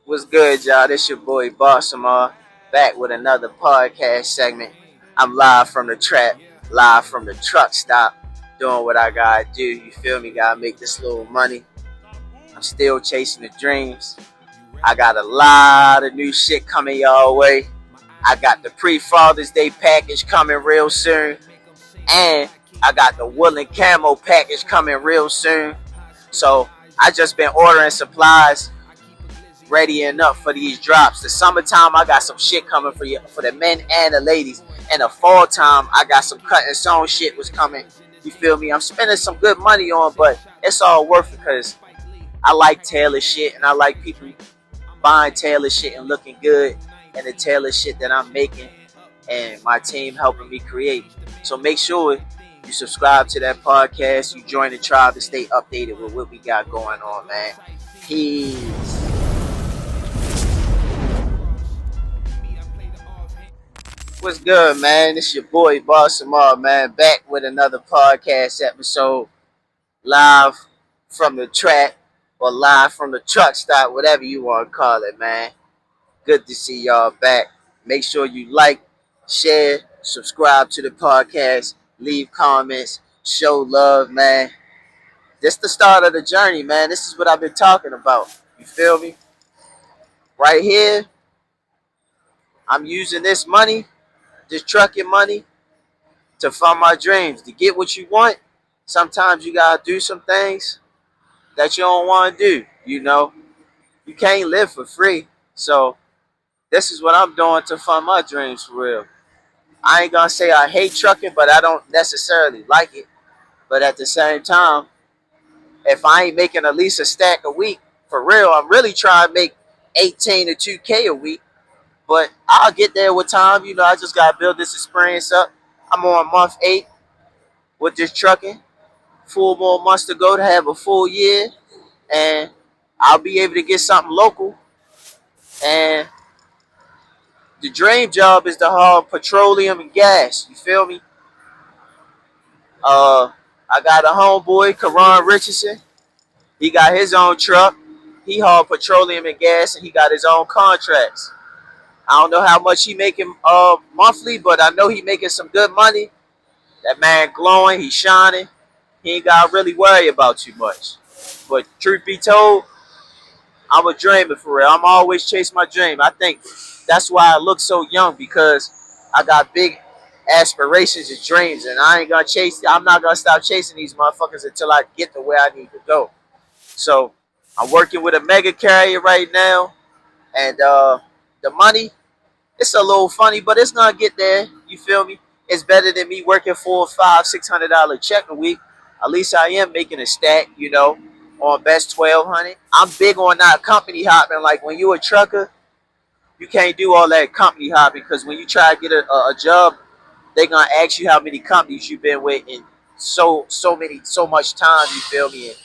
What's good, y'all? This your boy Bossa, back with another podcast segment. I'm live from the trap, live from the truck stop, doing what I gotta do. You feel me? Gotta make this little money. I'm still chasing the dreams. I got a lot of new shit coming y'all way. I got the pre-Father's Day package coming real soon. And I got the woolen camo package coming real soon. So I just been ordering supplies, readying up for these drops. The summertime, I got some shit coming for you, for the men and the ladies. And the fall time, I got some cut and sewn shit was coming. You feel me? I'm spending some good money on, but it's all worth it because I like tailored shit and I like people buying tailored shit and looking good and the tailored shit that I'm making and my team helping me create. So make sure you subscribe to that podcast. You join the tribe to stay updated with what we got going on, man. Peace. What's good, man? It's your boy Baltimore, man, back with another podcast episode, live from the track or live from the truck stop, whatever you want to call it, man. Good to see y'all back. Make sure you like, share, subscribe to the podcast, leave comments, show love, man. This the start of the journey, man. This is what I've been talking about. You feel me? Right here, I'm using this money, this trucking money, to fund my dreams. To get what you want, sometimes you gotta do some things that you don't want to do. You know, you can't live for free. So this is what I'm doing to fund my dreams for real. I ain't gonna say I hate trucking, but I don't necessarily like it. But at the same time, if I ain't making at least a stack a week, for real, I'm really trying to make 18 to 2K a week. But I'll get there with time. You know, I just gotta build this experience up. I'm on month 8 with this trucking. 4 more months to go to have a full year. And I'll be able to get something local. And the dream job is to haul petroleum and gas. You feel me? I got a homeboy, Karan Richardson. He got his own truck. He hauled petroleum and gas, and he got his own contracts. I don't know how much he making monthly, but I know he making some good money. That man glowing, he shining. He ain't got to really worry about too much. But truth be told, I'm a dreamer for real. I'm always chasing my dream. I think that's why I look so young, because I got big aspirations and dreams, and I'm not gonna stop chasing these motherfuckers until I get to where I need to go. So I'm working with a mega carrier right now, and the money, it's a little funny, but it's gonna get there. You feel me? It's better than me working $400, $500, $600 check a week. At least I am making a stack, you know, on best 1,200. I'm big on not company hopping. Like when you a trucker, you can't do all that company hopping, because when you try to get a job, they gonna ask you how many companies you've been with in so much time. You feel me? And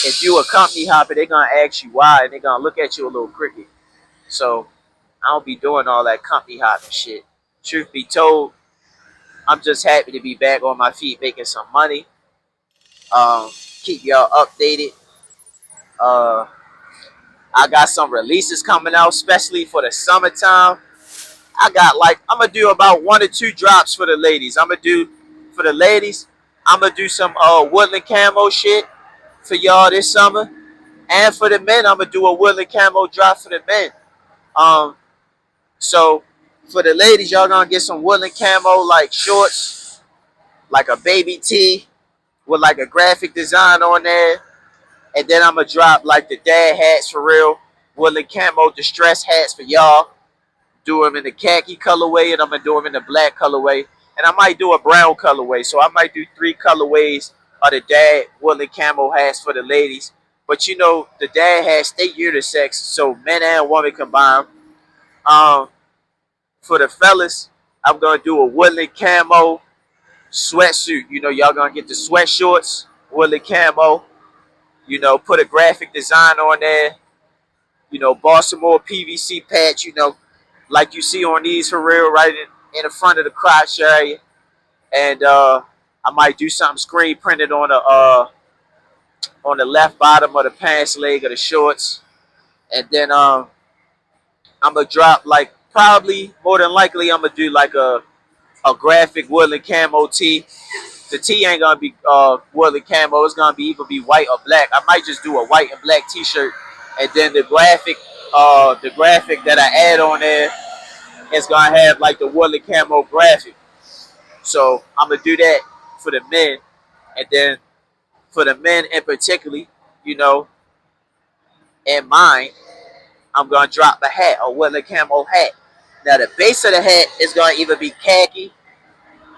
if you a company hopper, they gonna ask you why, and they gonna look at you a little crooked. So I don't be doing all that company hopping shit. Truth be told, I'm just happy to be back on my feet making some money. Keep y'all updated. I got some releases coming out, especially for the summertime. I'm gonna do about 1 or 2 drops for the ladies. I'm gonna do some woodland camo shit for y'all this summer. And for the men, I'm gonna do a woodland camo drop for the men. So for the ladies, y'all gonna get some woodland camo like shorts, like a baby tee with like a graphic design on there. And then I'm gonna drop like the dad hats for real, woodland camo distress hats for y'all. Do them in the khaki colorway, and I'm gonna do them in the black colorway, and I might do a brown colorway. So I might do 3 colorways of the dad woodland camo hats for the ladies. But you know, the dad hats, they unisex, so men and women can buy them. For the fellas, I'm gonna do a woodland camo sweatsuit. You know, y'all gonna get the sweat shorts, woodland camo. You know, put a graphic design on there. You know, Baltimore PVC patch. You know, like you see on these for real, right in the front of the crotch area. And I might do something screen printed on on the left bottom of the pants leg of the shorts. And then I'm gonna drop like probably more than likely I'm gonna do like a graphic woodland camo tee. The tee ain't gonna be woodland camo. It's gonna be either be white or black. I might just do a white and black T-shirt, and then the graphic that I add on there is gonna have like the woodland camo graphic. So I'm gonna do that for the men, and then for the men in particularly, you know, in mind, I'm gonna drop a hat, a woodland camo hat. Now the base of the hat is gonna either be khaki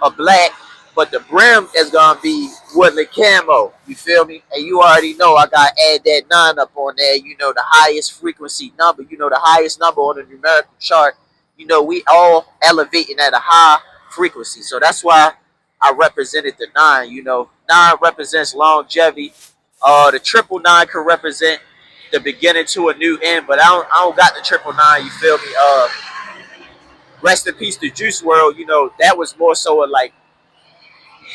or black, but the brim is gonna be woodland camo. You feel me? And you already know I gotta add that 9 up on there. You know the highest frequency number. You know the highest number on the numerical chart. You know we all elevating at a high frequency, so that's why I represented the 9. You know, 9 represents longevity. The triple 9 could represent the beginning to a new end, but I don't got the triple 9. You feel me? Rest in peace to Juice World. You know that was more so a, like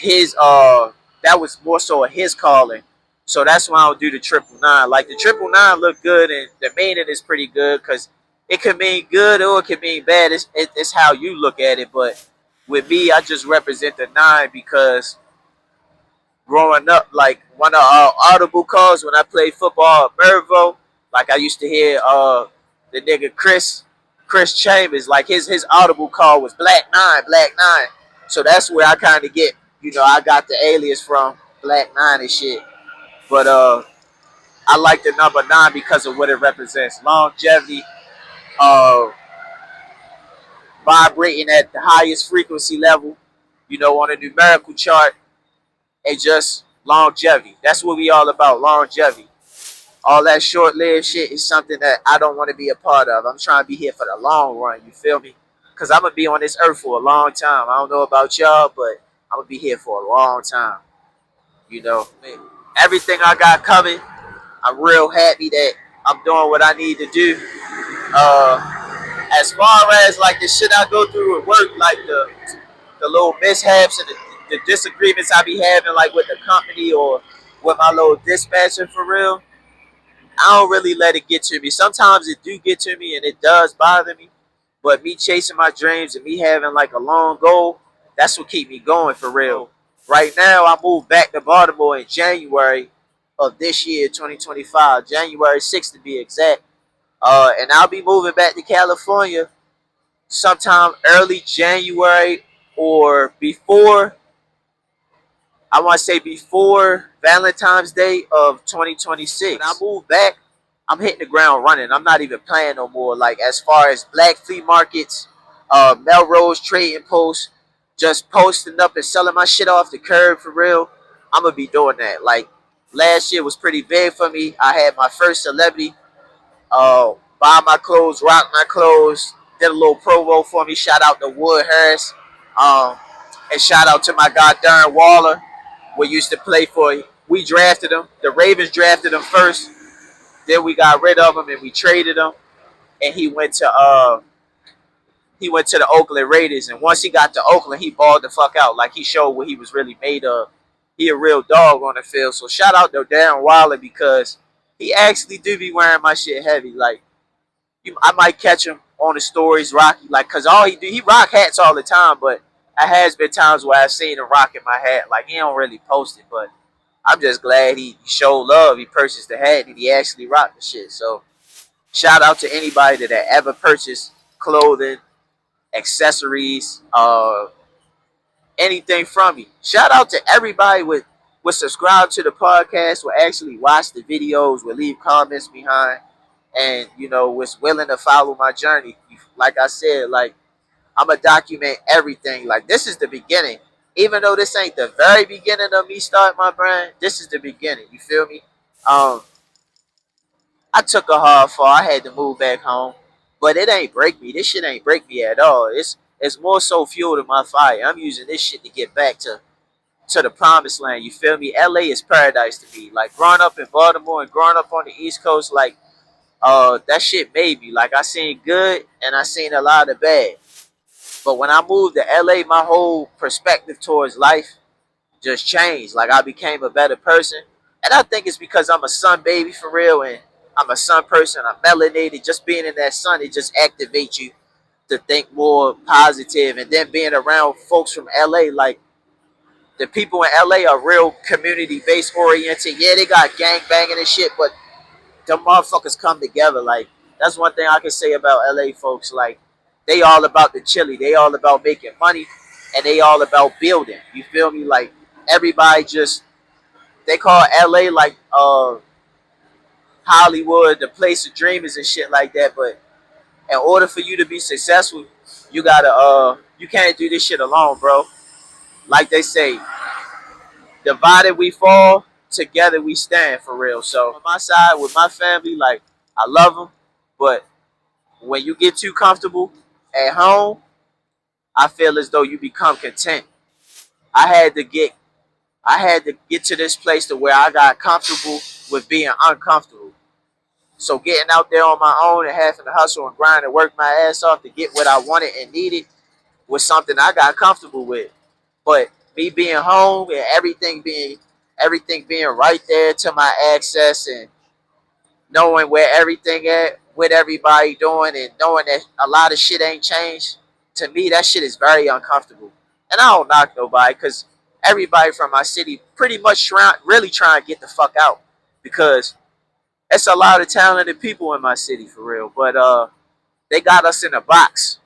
his that was more so of his calling. So that's why I don't do the triple 9. Like the triple 9 look good and the meaning is pretty good because it could mean good or it could mean bad. It's how you look at it. But with me, I just represent the 9 because growing up, like one of our audible calls when I played football at Mervo, like I used to hear the nigga Chris Chambers, like his audible call was Black 9, Black 9. So that's where I kind of get, you know, I got the alias from Black 9 and shit. But I like the number 9 because of what it represents. Longevity, uh, vibrating at the highest frequency level, you know, on a numerical chart, and just longevity. That's what we all about, longevity. All that short-lived shit is something that I don't want to be a part of. I'm trying to be here for the long run, you feel me? Because I'm going to be on this earth for a long time. I don't know about y'all, but I'm going to be here for a long time. You know, everything I got coming, I'm real happy that I'm doing what I need to do. As far as like the shit I go through at work, like the little mishaps and the disagreements I be having like with the company or with my little dispatcher for real, I don't really let it get to me. Sometimes it do get to me and it does bother me. But me chasing my dreams and me having like a long goal, that's what keep me going for real. Right now, I moved back to Baltimore in January of this year, 2025, January 6th to be exact. And I'll be moving back to California sometime early January or before, I want to say before Valentine's Day of 2026. When I move back, I'm hitting the ground running. I'm not even playing no more. Like as far as black flea markets, Melrose trading posts, just posting up and selling my shit off the curb for real. I'm gonna be doing that. Like last year was pretty big for me. I had my first celebrity buy my clothes, rock my clothes, did a little promo for me. Shout out to Wood Harris, um, and shout out to my guy Darren Waller. We used to play for. We drafted him. The Ravens drafted him first. Then we got rid of him and we traded him, and he went to the Oakland Raiders. And once he got to Oakland, he balled the fuck out. Like he showed what he was really made of. He a real dog on the field. So shout out to Darren Waller because he actually do be wearing my shit heavy. Like I might catch him on the stories, Rocky. Like cause all he do, he rock hats all the time. But there has been times where I've seen him rocking my hat. Like he don't really post it, but I'm just glad he showed love. He purchased the hat and he actually rocked the shit. So shout out to anybody that ever purchased clothing, accessories, anything from me. Shout out to everybody with subscribe to the podcast, will actually watch the videos, will leave comments behind, and you know was willing to follow my journey. Like I said, like I'm gonna document everything. Like this is the beginning. Even though this ain't the very beginning of me starting my brand, this is the beginning. You feel me? Um, I took a hard fall. I had to move back home, but it ain't break me. This shit ain't break me at all. It's more so fuel to my fire. I'm using this shit to get back to the promised land. You feel me? LA is paradise to me. Like growing up in Baltimore and growing up on the East Coast, like that shit made me. Like I seen good and I seen a lot of bad. But when I moved to LA, my whole perspective towards life just changed. Like I became a better person. And I think it's because I'm a sun baby for real, and I'm a sun person. I'm melanated. Just being in that sun, it just activates you to think more positive. And then being around folks from LA, like the people in LA are real community based oriented. Yeah, they got gang banging and shit, but them motherfuckers come together. Like that's one thing I can say about LA folks. Like they all about the chili. They all about making money, and they all about building. You feel me? Like everybody just they call LA like Hollywood, the place of dreamers and shit like that. But in order for you to be successful, you gotta you can't do this shit alone, bro. Like they say, divided we fall, together we stand for real. So on my side with my family, like I love them, but when you get too comfortable at home, I feel as though you become content. I had to get I had to get to this place to where I got comfortable with being uncomfortable. So getting out there on my own and having to hustle and grind and work my ass off to get what I wanted and needed was something I got comfortable with. But me being home and everything being right there to my access and knowing where everything at, what everybody doing, and knowing that a lot of shit ain't changed, to me that shit is very uncomfortable. And I don't knock nobody because everybody from my city pretty much really trying to get the fuck out because it's a lot of talented people in my city for real. But they got us in a box,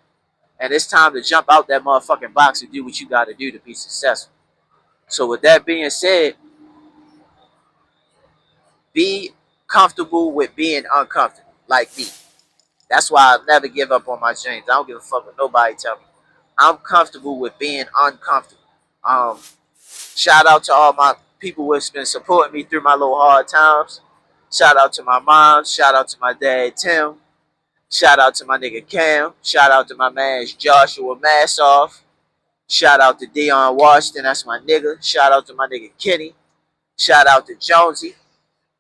and it's time to jump out that motherfucking box and do what you got to do to be successful. So with that being said, be comfortable with being uncomfortable, like me. That's why I never give up on my dreams. I don't give a fuck what nobody tell me. I'm comfortable with being uncomfortable. Um, Shout out to all my people who's been supporting me through my little hard times. Shout out to my mom. Shout out to my dad Tim. Shout out to my nigga Cam. Shout out to my man Joshua Massoff. Shout out to Dion Washington. That's my nigga. Shout out to my nigga Kenny. Shout out to Jonesy.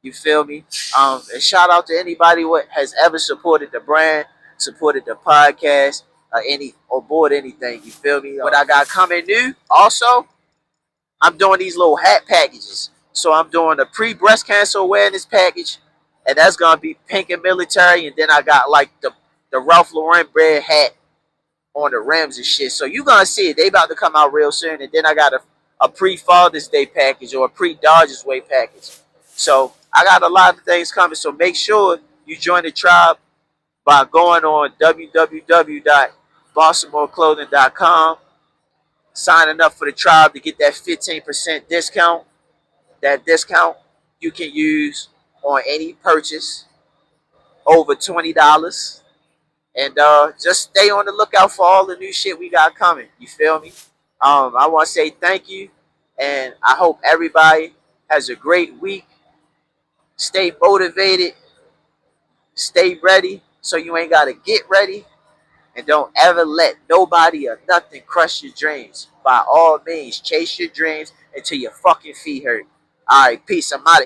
You feel me? And shout out to anybody what has ever supported the brand, supported the podcast, any or bought anything. You feel me? What I got coming new, also, I'm doing these little hat packages. So I'm doing a pre-breast cancer awareness package, and that's gonna be pink and military. And then I got like the Ralph Lauren bread hat on the rims and shit. So you gonna see it. They about to come out real soon. And then I got a pre-Father's Day package or a pre-Dodgers Way package. So I got a lot of things coming. So make sure you join the tribe by going on www.baltimoreclothing.com, signing up for the tribe to get that 15% discount. That discount you can use on any purchase over $20. And just stay on the lookout for all the new shit we got coming. You feel me? I want to say thank you, and I hope everybody has a great week. Stay motivated, stay ready, so you ain't gotta get ready, and don't ever let nobody or nothing crush your dreams. By all means, chase your dreams until your fucking feet hurt. All right, peace. I'm out.